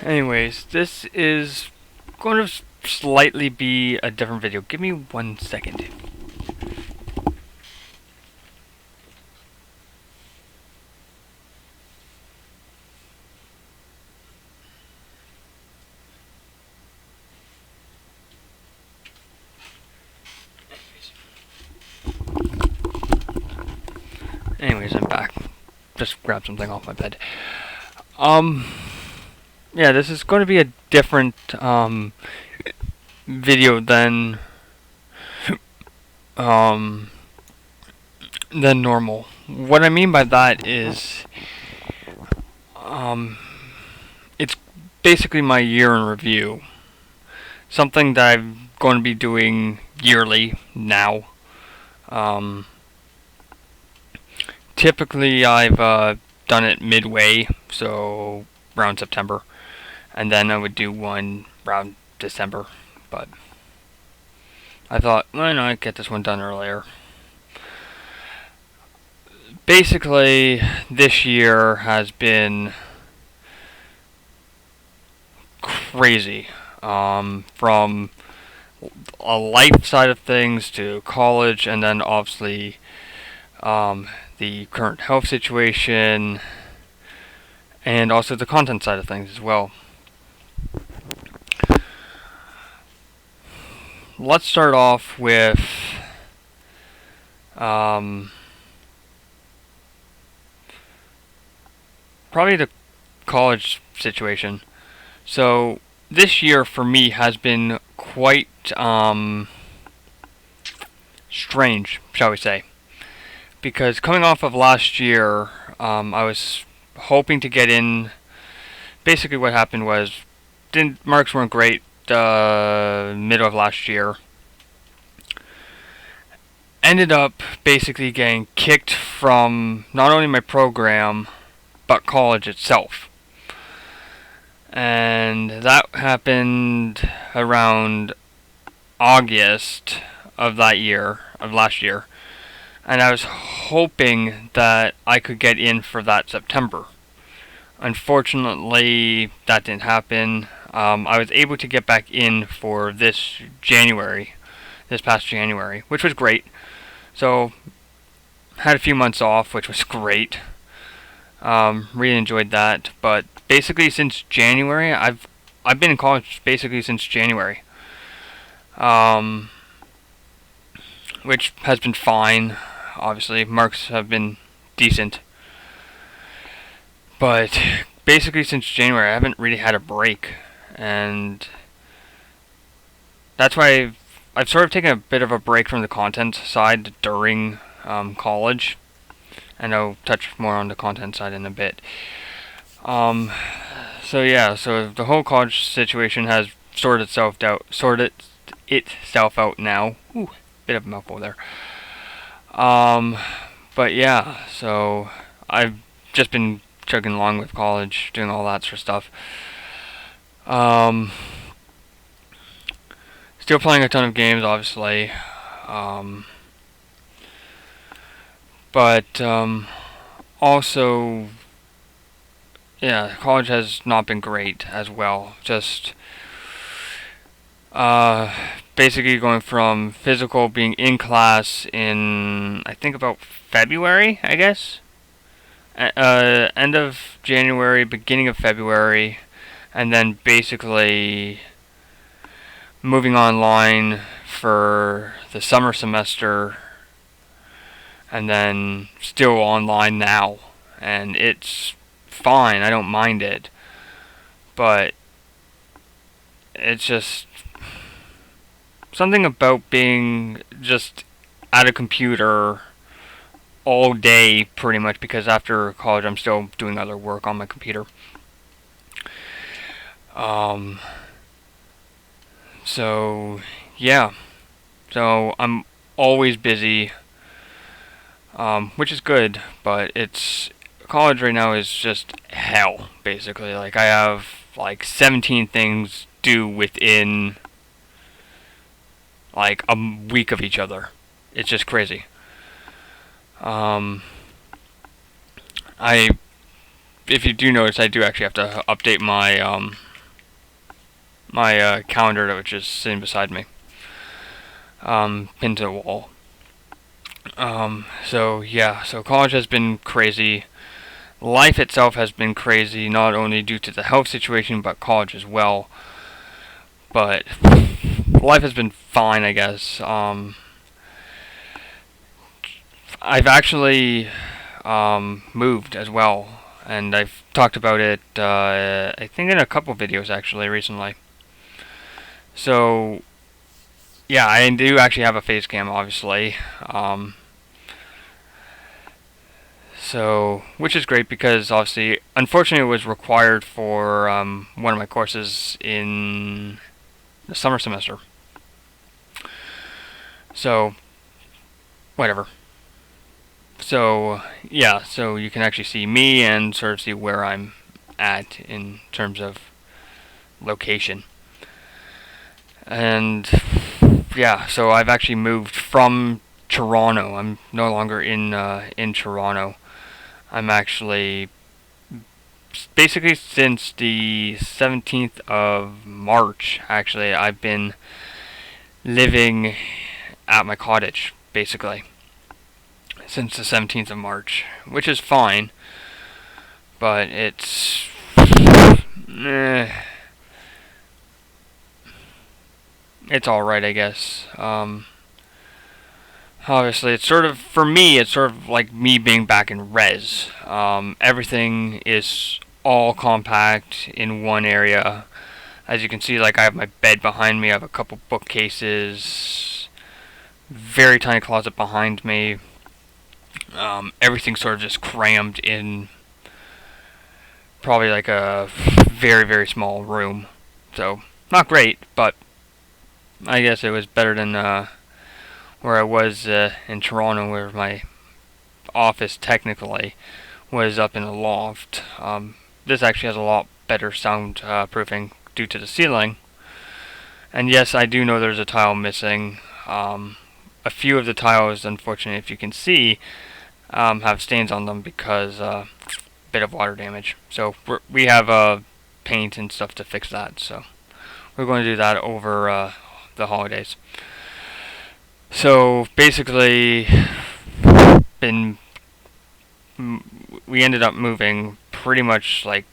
Anyways, this is going to slightly be a different video. Give me 1 second. Anyways, I'm back. Just grab something off my bed. Um, yeah, this is going to be a different video um than normal. What I mean by that is um it's basically my year in review. Something that I'm going to be doing yearly now. Um, Typically, I've done it midway, so around September, and then I would do one around December. But I thought, why not get this one done earlier? Basically, this year has been crazy. From a life side of things to college, and then obviously the current health situation, and also the content side of things as well. Let's start off with probably the college situation. So this year for me has been quite strange, shall we say? Because coming off of last year, I was hoping to get in. Basically, what happened was, marks weren't great middle of last year. Ended up basically getting kicked from not only my program, but college itself. And that happened around August of last year. And I was hoping that I could get in for that September. Unfortunately, that didn't happen. I was able to get back in for this past January, which was great. So, had a few months off, which was great. Really enjoyed that. But basically, since January, I've been in college basically since January, which has been fine. Obviously, marks have been decent, but basically since January, I haven't really had a break, and that's why I've sort of taken a bit of a break from the content side during college, and I'll touch more on the content side in a bit. So yeah, so the whole college situation has sorted itself out now. Ooh, bit of a mouthful there. But yeah, so I've just been chugging along with college, doing all that sort of stuff. Still playing a ton of games, obviously. But also, yeah, college has not been great as well. Just basically going from physical being in class in, I think, about February, I guess. End of January, beginning of February, and then basically moving online for the summer semester, and then still online now. And it's fine, I don't mind it. But it's just something about being just at a computer all day, pretty much, because after college I'm still doing other work on my computer. So yeah, so I'm always busy, which is good, but it's college right now is just hell, basically. Like, I have like 17 things due within like a week of each other. It's just crazy. I If you do notice, I do actually have to update my my calendar that was just sitting beside me, pinned to the wall. So yeah, so college has been crazy. Life itself has been crazy, not only due to the health situation, but college as well. But life has been fine, I guess. I've actually moved as well, and I've talked about it, I think, in a couple videos actually recently. So yeah, I do actually have a face cam, obviously. So, which is great because obviously, unfortunately, it was required for one of my courses in the summer semester. So, whatever. So, yeah, so you can actually see me and sort of see where I'm at in terms of location. And yeah, so I've actually moved from Toronto. I'm no longer in Toronto. I'm actually basically since the 17th of March. Actually, I've been living at my cottage basically since the 17th of March, which is fine, but eh, it's all right, I guess. Obviously, it's sort of, for me, it's sort of like me being back in res. Everything is all compact in one area. As you can see, like I have my bed behind me, I have a couple bookcases, very tiny closet behind me. Everything's sort of just crammed in probably like a very, very small room. So, not great, but I guess it was better than where I was in Toronto, where my office technically was up in a loft. This actually has a lot better sound proofing due to the ceiling. And yes, I do know there's a tile missing. A few of the tiles, unfortunately, if you can see, have stains on them because a bit of water damage. So we have paint and stuff to fix that. So we're going to do that over the holidays. So basically, been we ended up moving pretty much like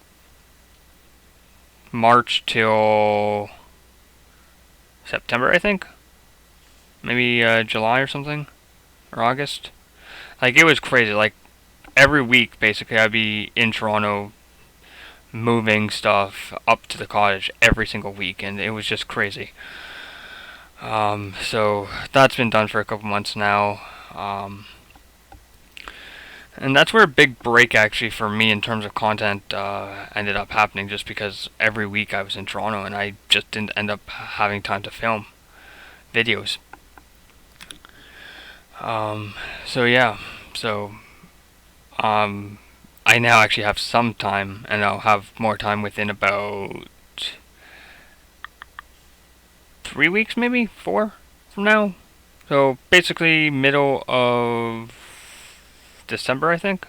March till September, I think. Maybe July or something, or August. Like it was crazy. Like every week, basically, I'd be in Toronto moving stuff up to the cottage every single week, and it was just crazy. So that's been done for a couple months now. And that's where a big break actually for me in terms of content ended up happening, just because every week I was in Toronto and I just didn't end up having time to film videos. So yeah, so I now actually have some time, and I'll have more time within about 3 weeks, maybe 4 from now. So basically middle of December, I think.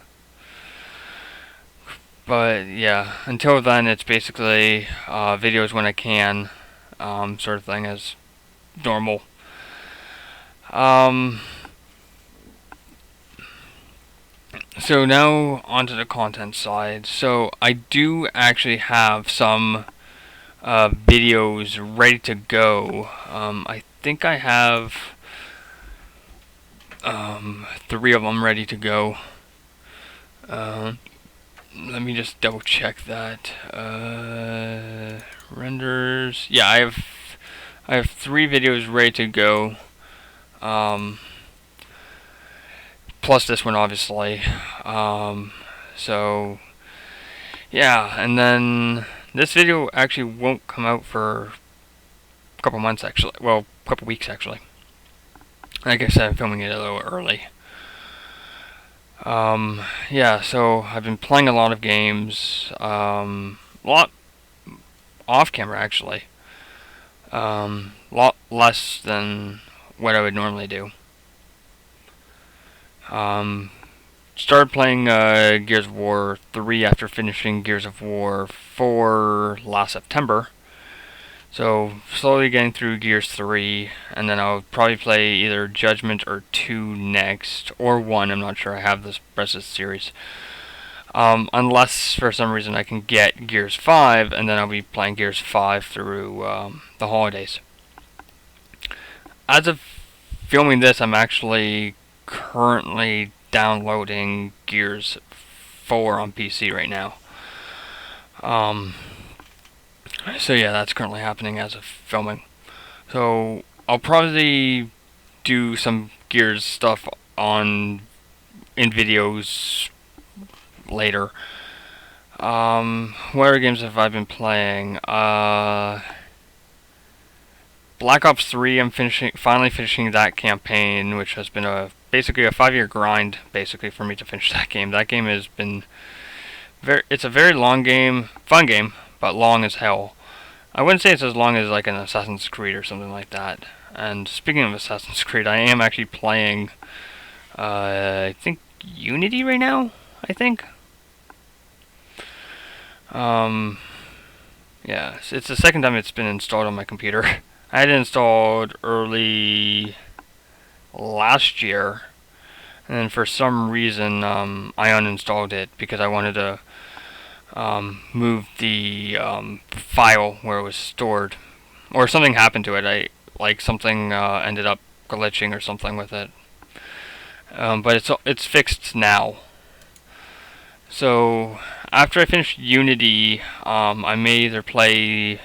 But yeah, until then, it's basically videos when I can, sort of thing, as normal. So now onto the content side. So I do actually have some videos ready to go. I think I have 3 of them ready to go. Let me just double check that. Renders. Yeah, I have 3 videos ready to go. Plus this one, obviously. So yeah, and then this video actually won't come out for a couple months, actually. Well, a couple weeks, actually. Like I said, I'm filming it a little early. Yeah, so I've been playing a lot of games, a lot off camera actually, lot less than what I would normally do. Started playing Gears of War 3 after finishing Gears of War 4 last September. So slowly getting through Gears 3, and then I'll probably play either Judgment or 2 next, or 1, I'm not sure, I have this rest of the series. Unless for some reason I can get Gears 5, and then I'll be playing Gears 5 through the holidays. As of filming this, I'm actually currently downloading Gears 4 on PC right now. So yeah, that's currently happening as of filming. So I'll probably do some Gears stuff in videos later. What other games have I been playing? Black Ops 3, I'm finally finishing that campaign, which has been basically a 5-year grind, basically, for me to finish that game. That game has been it's a very long game, fun game, but long as hell. I wouldn't say it's as long as like an Assassin's Creed or something like that. And speaking of Assassin's Creed, I am actually playing, I think, Unity right now, I think. Yeah, it's the second time it's been installed on my computer. I had it installed early last year, and then for some reason, I uninstalled it because I wanted to move the file where it was stored, or something happened to it. Something ended up glitching or something with it. But it's fixed now. So after I finish Unity, I may either play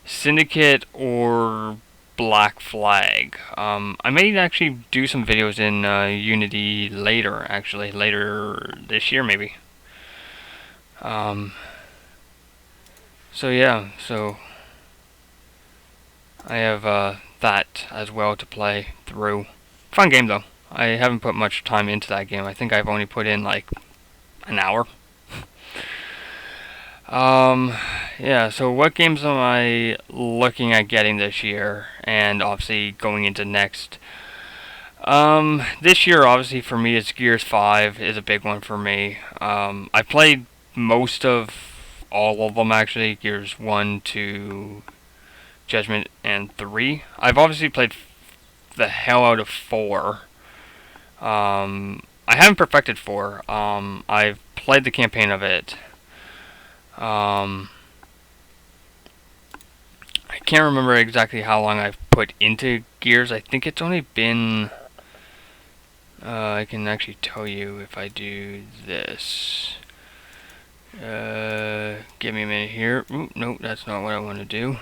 Syndicate or Black Flag. I may actually do some videos in Unity later, actually, later this year maybe. So yeah, so I have that as well to play through. Fun game though. I haven't put much time into that game. I think I've only put in like an hour. Yeah, so what games am I looking at getting this year, and obviously going into next? This year, obviously, for me, it's Gears 5 is a big one for me. I played most of all of them, actually. Gears 1, 2, Judgment, and 3. I've obviously played the hell out of 4. I haven't perfected 4. I've played the campaign of it. I can't remember exactly how long I've put into Gears. I think it's only been... I can actually tell you if I do this. Give me a minute here. Ooh, no, that's not what I want to do.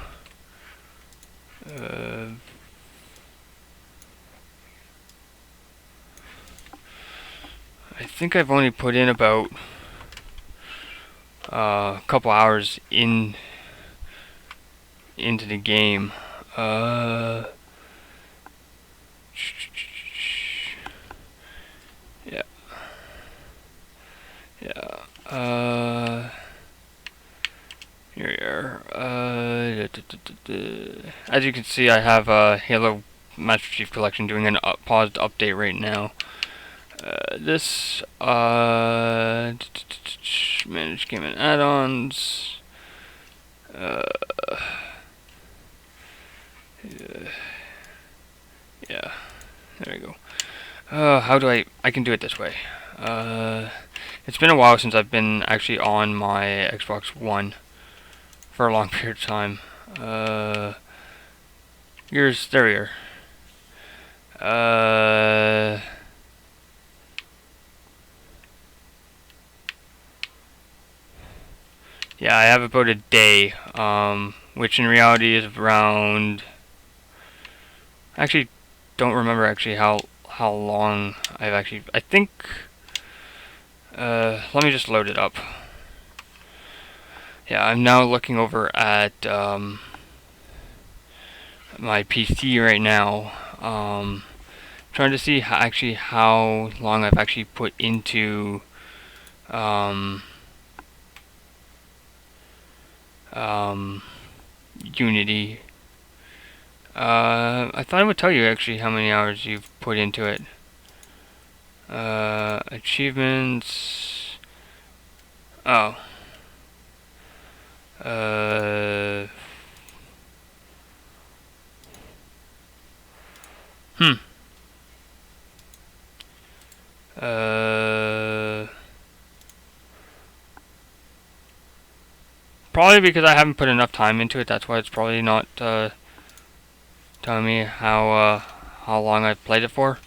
I think I've only put in about a couple hours into the game. Yeah. Here we are. As you can see, I have Halo Master Chief Collection doing an paused update right now. This manage game and add-ons. Yeah, there we go. How do I can do it this way. It's been a while since I've been actually on my Xbox One for a long period of time. There we are. Yeah, I have about a day, which in reality is around... Actually, don't remember actually how long I've actually... I think... let me just load it up. Yeah, I'm now looking over at my PC right now, trying to see how long I've actually put into Unity. I thought I would tell you actually how many hours you've put into it. Achievements. Oh. Probably because I haven't put enough time into it. That's why it's probably not telling me how long I've played it for.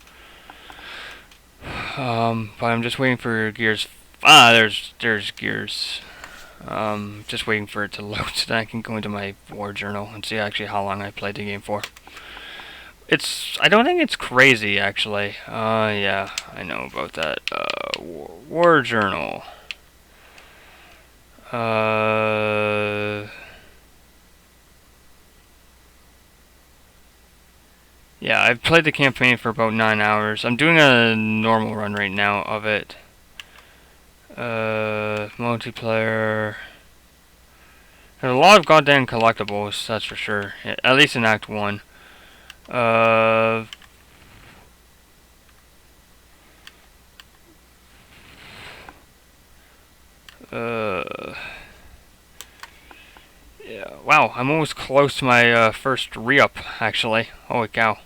But I'm just waiting for Gears. There's Gears. Just waiting for it to load so that I can go into my war journal and see actually how long I played the game for. I don't think it's crazy actually. Yeah, I know about that. War journal. Yeah, I've played the campaign for about 9 hours. I'm doing a normal run right now of it. Multiplayer. There's a lot of goddamn collectibles, that's for sure. At least in Act 1. Yeah, wow, I'm almost close to my first re-up, actually. Holy cow.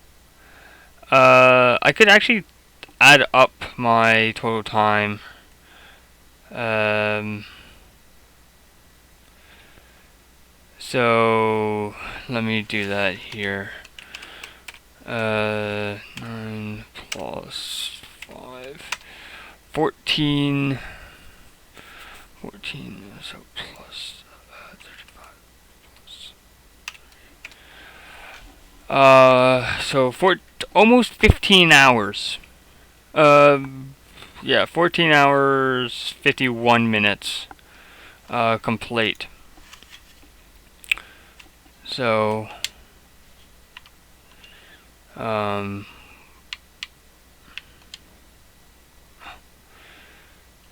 I could actually add up my total time. So let me do that here. 9 plus 5. 14. 14, so plus 35 plus. So for almost 15 hours. Yeah, 14 hours, 51 minutes, complete. So, wait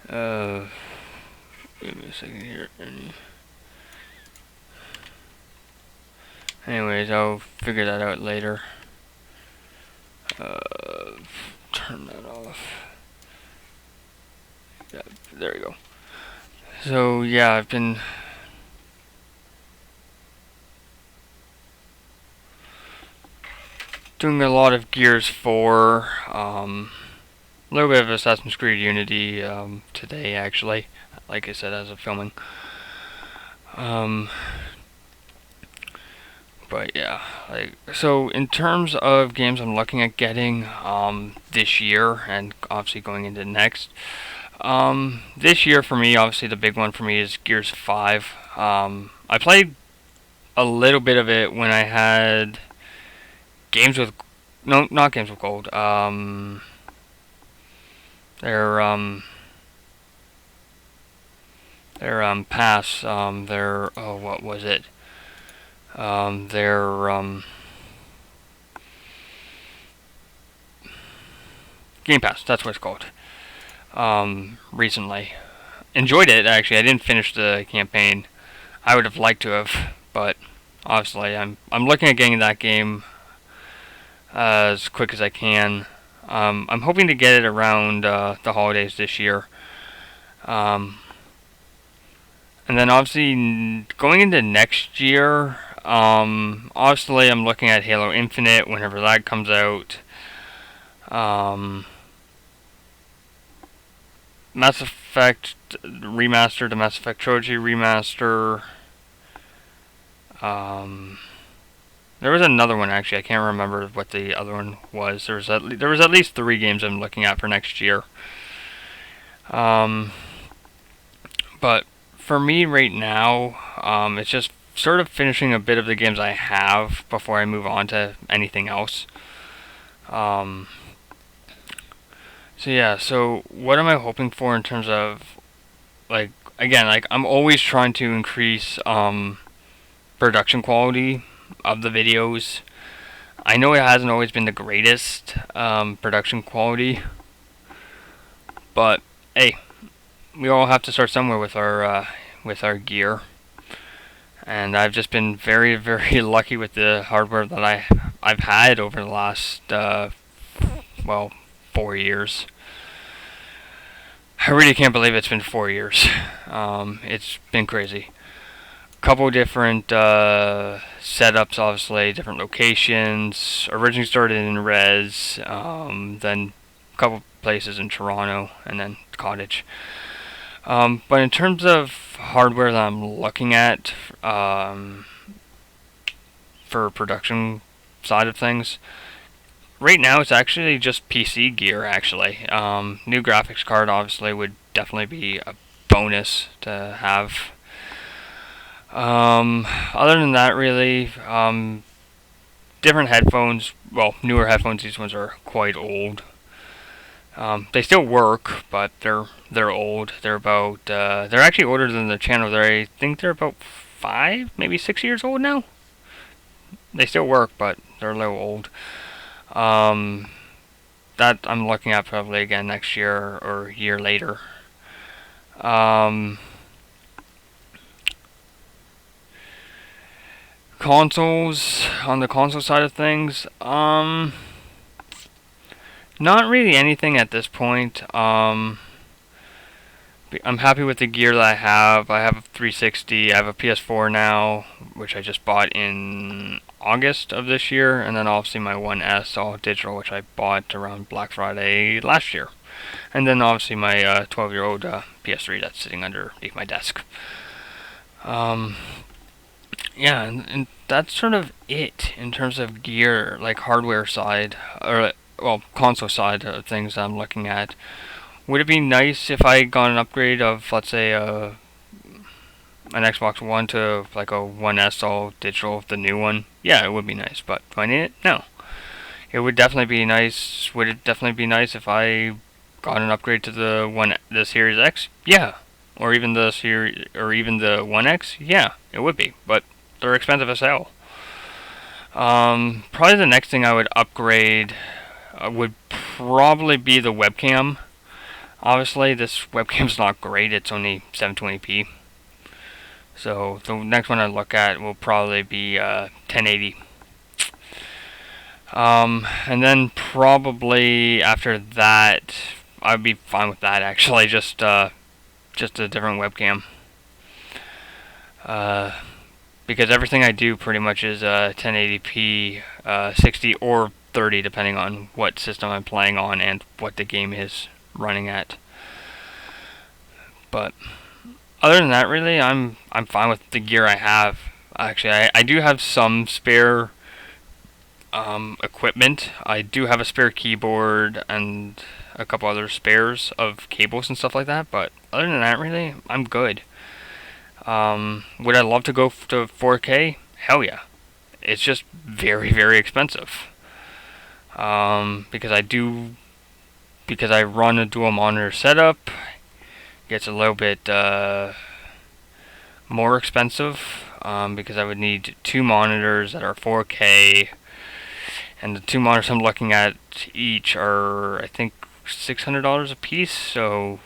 a second here. Anyways, I'll figure that out later. Turn that off. Yeah, there we go. So, yeah, I've been doing a lot of Gears 4, a little bit of Assassin's Creed Unity today, actually. Like I said, as of filming. But yeah, so in terms of games I'm looking at getting this year and obviously going into next. This year for me, obviously the big one for me is Gears 5. I played a little bit of it when I had Games with, no, not Games with Gold. Their pass. Their, oh, what was it? Their Game Pass. That's what it's called. Recently, enjoyed it actually. I didn't finish the campaign. I would have liked to have, but obviously I'm looking at getting that game as quick as I can. I'm hoping to get it around the holidays this year. And then obviously going into next year, obviously I'm looking at Halo Infinite whenever that comes out. Mass Effect Remaster, the Mass Effect Trilogy Remaster. There was another one actually. I can't remember what the other one was. There was at least 3 games I'm looking at for next year. But for me right now, it's just sort of finishing a bit of the games I have before I move on to anything else. So yeah, so what am I hoping for in terms of, like, again, like, I'm always trying to increase, production quality of the videos. I know it hasn't always been the greatest, production quality, but, hey, we all have to start somewhere with our gear. And I've just been very, very lucky with the hardware that I've had over the last, 4 years. I really can't believe it's been 4 years. It's been crazy. Couple different setups, obviously, different locations. Originally started in Res, then a couple places in Toronto, and then Cottage. But in terms of hardware that I'm looking at um, for production side of things, right now it's actually just PC gear. Actually, new graphics card obviously would definitely be a bonus to have. Other than that, really, different headphones. Well, newer headphones. These ones are quite old. They still work, but they're old. They're actually older than the channel. I think they're about 5, maybe 6 years old now. They still work, but they're a little old. Um, that I'm looking at probably again next year or a year later. Um, consoles on the console side of things. Not really anything at this point. I'm happy with the gear that I have. I have a 360. I have a PS4 now, which I just bought in August of this year, and then obviously my One S all digital, which I bought around Black Friday last year, and then obviously my 12-year-old PS3 that's sitting underneath my desk. Um, yeah, and that's sort of it in terms of gear, like hardware side, or well, console side of things I'm looking at. Would it be nice if I got an upgrade of, let's say, an Xbox One to like a One S all digital, the new one? Yeah, it would be nice, but do I need it? No. It would definitely be nice. Would it definitely be nice if I got an upgrade to the Series X? Yeah. Or even the One X? Yeah, it would be, but they're expensive as hell. Probably the next thing I would upgrade would probably be the webcam. Obviously, this webcam's not great. It's only 720p. So the next one I look at will probably be 1080. And then probably after that, I'd be fine with that. Actually, just a different webcam. Uh, because everything I do pretty much is 1080p, 60 or 30, depending on what system I'm playing on and what the game is running at. But other than that, really, I'm fine with the gear I have. Actually, I do have some spare equipment. I do have a spare keyboard and a couple other spares of cables and stuff like that. But other than that, really, I'm good. Would I love to go to 4K? Hell yeah. It's just very, very expensive. Because I run a dual monitor setup. Gets a little bit more expensive because I would need 2 monitors that are 4K, and the 2 monitors I'm looking at each are, I think, $600 a piece. So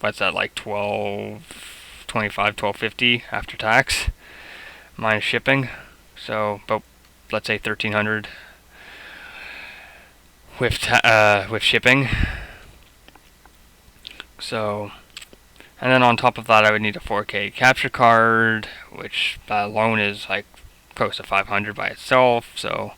what's that, like 1250 after tax minus shipping? So about, let's say, 1300 with shipping. So, and then on top of that, I would need a 4K capture card, which that alone is like close to 500 by itself. So,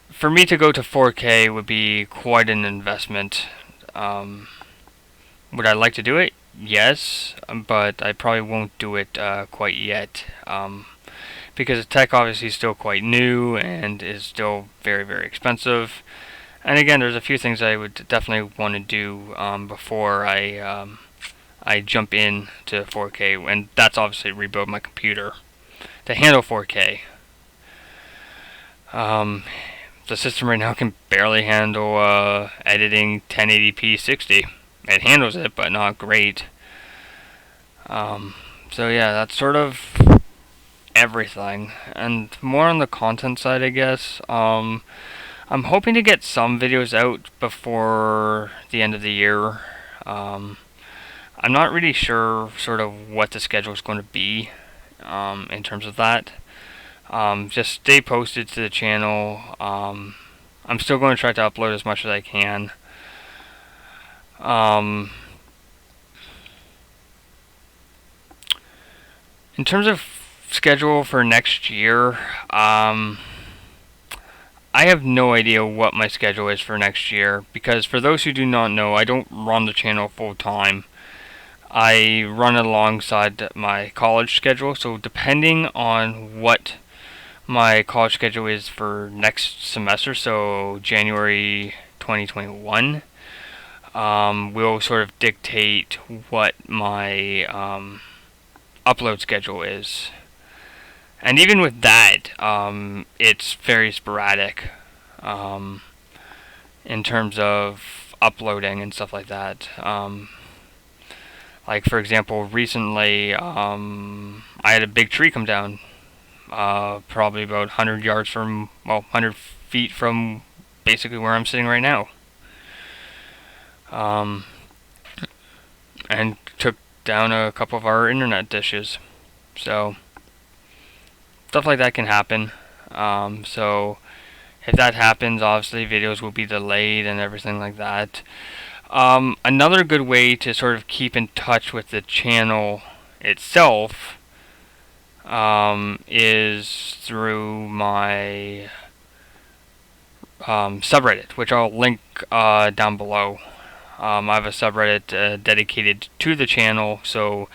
for me to go to 4K would be quite an investment. Would I like to do it? Yes, but I probably won't do it quite yet. Because the tech obviously is still quite new and is still very, very expensive. And again, there's a few things I would definitely want to do before I jump in to 4K, and that's obviously rebuild my computer to handle 4K. The system right now can barely handle editing 1080p 60. It handles it, but not great. So yeah, that's sort of everything. And more on the content side, I guess. I'm hoping to get some videos out before the end of the year. I'm not really sure sort of what the schedule is going to be in terms of that. Just stay posted to the channel. I'm still going to try to upload as much as I can. In terms of schedule for next year, I I have no idea what my schedule is for next year, because for those who do not know, I don't run the channel full time. I run it alongside my college schedule, so depending on what my college schedule is for next semester, so January 2021, will sort of dictate what my upload schedule is. And even with that, it's very sporadic in terms of uploading and stuff like that. Like, for example, recently I had a big tree come down, probably about 100 yards from, well, 100 feet from basically where I'm sitting right now. And took down a couple of our internet dishes. So stuff like that can happen. So if that happens, obviously videos will be delayed and everything like that. Another good way to sort of keep in touch with the channel itself is through my subreddit, which I'll link down below. I have a subreddit dedicated to the channel, so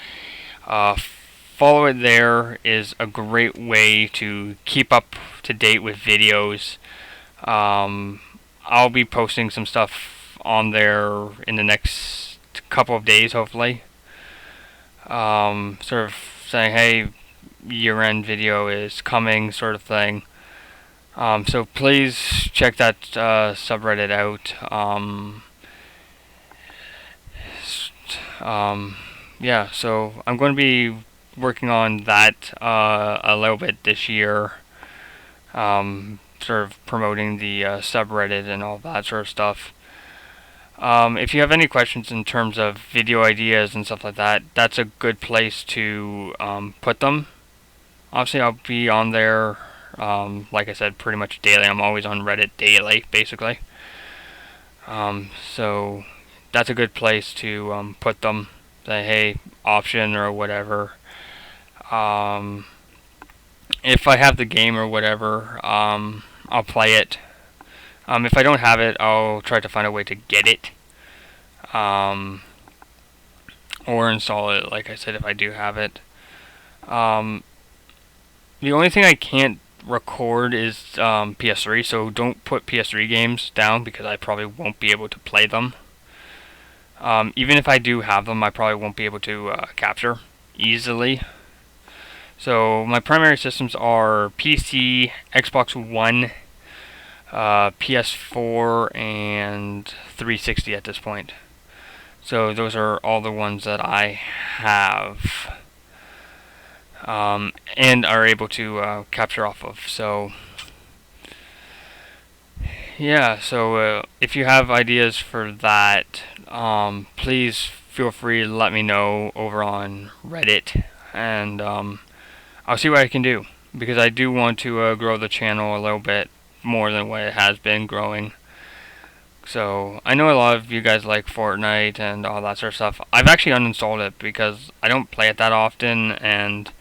follow it there is a great way to keep up to date with videos. I'll be posting some stuff on there in the next couple of days, hopefully. Sort of saying, hey, year-end video is coming, sort of thing. So please check that subreddit out. Yeah, so I'm going to be working on that a little bit this year. Sort of promoting the subreddit and all that sort of stuff. If you have any questions in terms of video ideas and stuff like that, that's a good place to put them. Obviously, I'll be on there, like I said, pretty much daily. I'm always on Reddit daily, basically. So that's a good place to put them. Say, hey, option or whatever. If I have the game or whatever, I'll play it. If I don't have it, I'll try to find a way to get it. Or install it, like I said, if I do have it. The only thing I can't record is PS3, so don't put PS3 games down because I probably won't be able to play them. Even if I do have them, I probably won't be able to capture easily. So my primary systems are PC, Xbox One, PS4, and 360 at this point. So those are all the ones that I have and are able to capture off of. So yeah, so if you have ideas for that, please feel free to let me know over on Reddit, and I'll see what I can do, because I do want to grow the channel a little bit more than what it has been growing. So I know a lot of you guys like Fortnite and all that sort of stuff. I've actually uninstalled it because I don't play it that often, and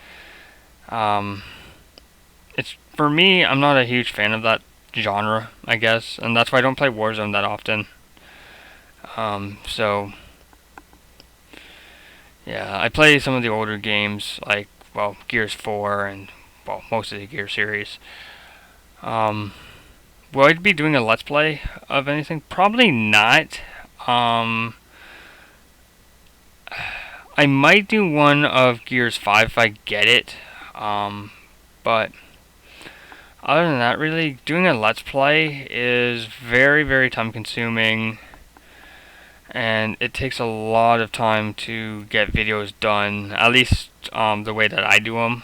it's, for me, I'm not a huge fan of that genre, I guess, and that's why I don't play Warzone that often. So yeah, I play some of the older games, like, well, Gears 4 and, well, most of the Gear series. Will I be doing a Let's Play of anything? Probably not. I might do one of Gears 5 if I get it. But other than that, really, doing a Let's Play is very, very time consuming. And it takes a lot of time to get videos done, at least the way that I do them.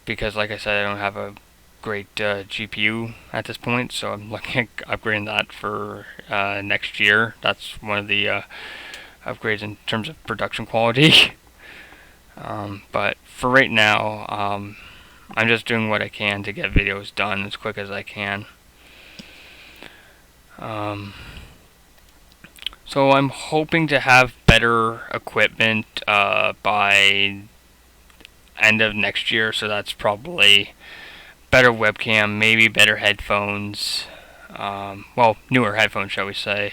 Because, like I said, I don't have a great GPU at this point, so I'm looking at upgrading that for next year. That's one of the upgrades in terms of production quality. But for right now, I'm just doing what I can to get videos done as quick as I can. So I'm hoping to have better equipment by end of next year, so that's probably better webcam, maybe better headphones. Well, newer headphones, shall we say.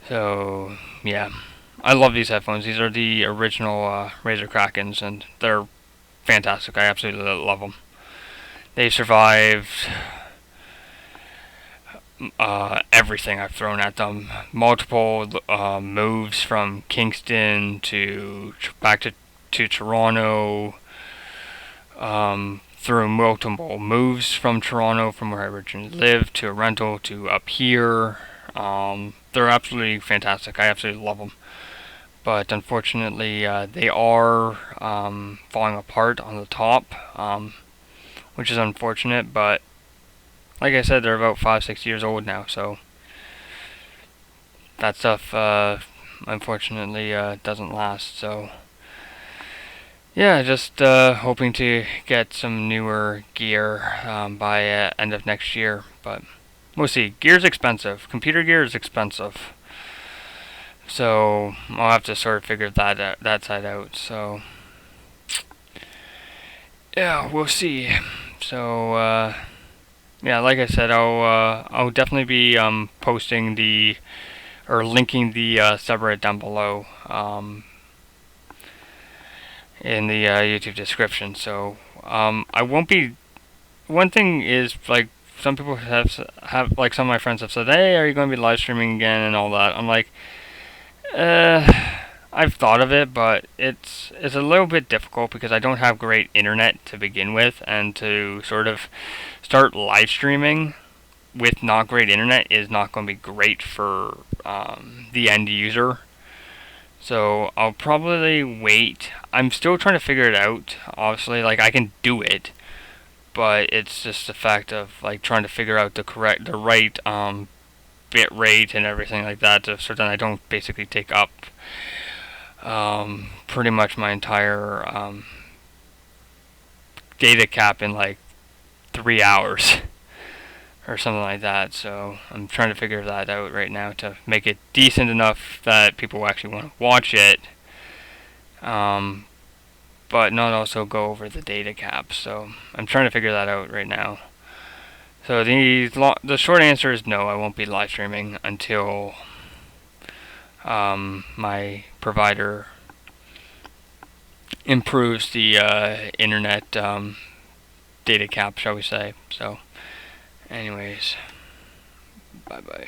So, yeah. I love these headphones. These are the original Razer Krakens, and they're fantastic. I absolutely love them. They've survived everything I've thrown at them. Multiple moves from Kingston to back to Toronto. Through multiple moves from Toronto, from where I originally lived, to a rental, to up here. They're absolutely fantastic. I absolutely love them. But unfortunately, they are falling apart on the top, which is unfortunate. But like I said, they're about 5-6 years old now, so that stuff unfortunately doesn't last. So yeah, just hoping to get some newer gear by end of next year, but we'll see. Gear's expensive. Computer gear is expensive. So I'll have to sort of figure that side out. So yeah, we'll see. So yeah, like I said, I'll definitely be posting or linking the subreddit down below in the YouTube description. So I won't be. One thing is, like, some people have like, some of my friends have said, "Hey, are you going to be live streaming again?" and all that. I'm like, I've thought of it, but it's a little bit difficult because I don't have great internet to begin with, and to sort of start live streaming with not great internet is not going to be great for the end user. So I'll probably wait. I'm still trying to figure it out. Obviously, like, I can do it, but it's just the fact of, like, trying to figure out the right bit rate and everything like that, so that I don't basically take up pretty much my entire data cap in like 3 hours or something like that. So I'm trying to figure that out right now to make it decent enough that people will actually want to watch it, but not also go over the data cap. So I'm trying to figure that out right now. So the short answer is no, I won't be live streaming until my provider improves the internet data cap, shall we say. So anyways, bye bye.